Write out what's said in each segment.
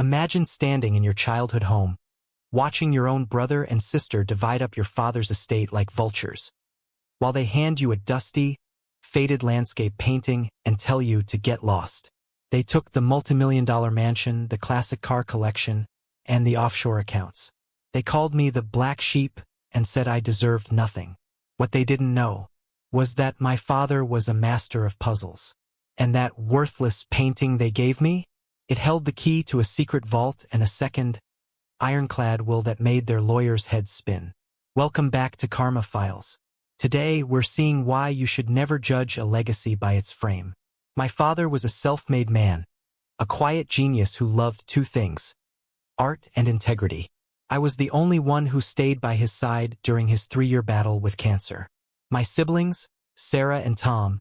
Imagine standing in your childhood home, watching your own brother and sister divide up your father's estate like vultures, while they hand you a dusty, faded landscape painting and tell you to get lost. They took the multimillion-dollar mansion, the classic car collection, and the offshore accounts. They called me the black sheep and said I deserved nothing. What they didn't know was that my father was a master of puzzles. And that worthless painting they gave me? It held the key to a secret vault and a second, ironclad will that made their lawyers' heads spin. Welcome back to Karma Files. Today, we're seeing why you should never judge a legacy by its frame. My father was a self-made man, a quiet genius who loved two things: art and integrity. I was the only one who stayed by his side during his 3-year battle with cancer. My siblings, Sarah and Tom,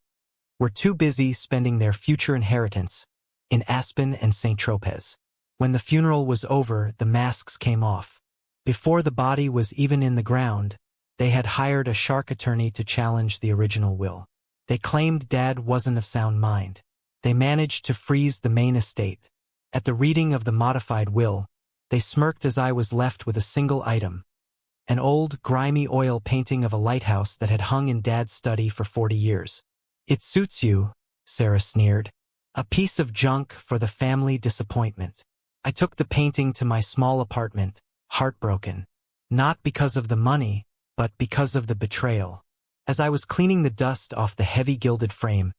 were too busy spending their future inheritance in Aspen and St. Tropez. When the funeral was over, the masks came off. Before the body was even in the ground, they had hired a shark attorney to challenge the original will. They claimed Dad wasn't of sound mind. They managed to freeze the main estate. At the reading of the modified will, they smirked as I was left with a single item: an old, grimy oil painting of a lighthouse that had hung in Dad's study for 40 years. "It suits you," Sarah sneered. "A piece of junk for the family disappointment." I took the painting to my small apartment, heartbroken. Not because of the money, but because of the betrayal. As I was cleaning the dust off the heavy gilded frame,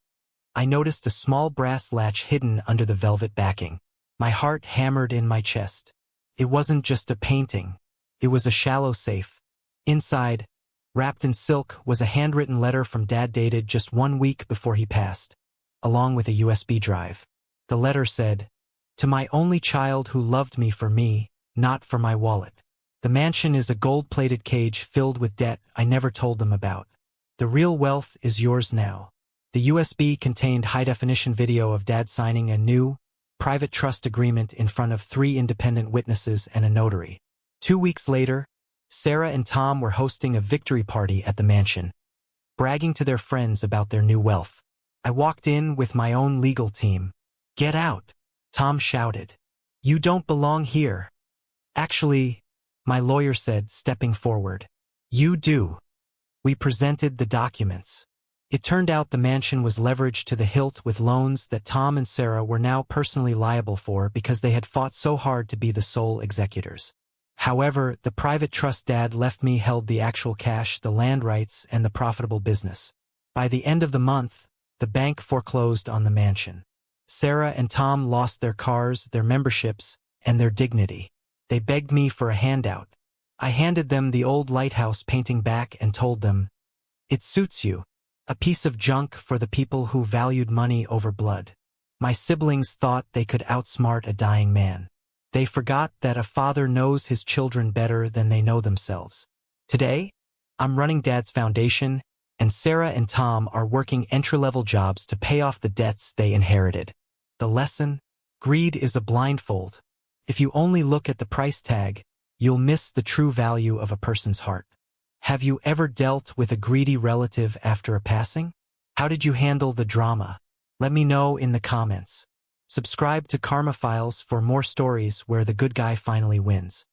I noticed a small brass latch hidden under the velvet backing. My heart hammered in my chest. It wasn't just a painting. It was a shallow safe. Inside, wrapped in silk, was a handwritten letter from Dad dated just 1 week before he passed, along with a USB drive. The letter said, "To my only child who loved me for me, not for my wallet. The mansion is a gold-plated cage filled with debt I never told them about. The real wealth is yours now." The USB contained high-definition video of Dad signing a new, private trust agreement in front of 3 independent witnesses and a notary. 2 weeks later, Sarah and Tom were hosting a victory party at the mansion, bragging to their friends about their new wealth. I walked in with my own legal team. "Get out!" Tom shouted. "You don't belong here." "Actually," my lawyer said, stepping forward, "you do." We presented the documents. It turned out the mansion was leveraged to the hilt with loans that Tom and Sarah were now personally liable for because they had fought so hard to be the sole executors. However, the private trust Dad left me held the actual cash, the land rights, and the profitable business. By the end of the month, the bank foreclosed on the mansion. Sarah and Tom lost their cars, their memberships, and their dignity. They begged me for a handout. I handed them the old lighthouse painting back and told them, "It suits you. A piece of junk for the people who valued money over blood." My siblings thought they could outsmart a dying man. They forgot that a father knows his children better than they know themselves. Today, I'm running Dad's foundation, and Sarah and Tom are working entry-level jobs to pay off the debts they inherited. The lesson? Greed is a blindfold. If you only look at the price tag, you'll miss the true value of a person's heart. Have you ever dealt with a greedy relative after a passing? How did you handle the drama? Let me know in the comments. Subscribe to Karma Files for more stories where the good guy finally wins.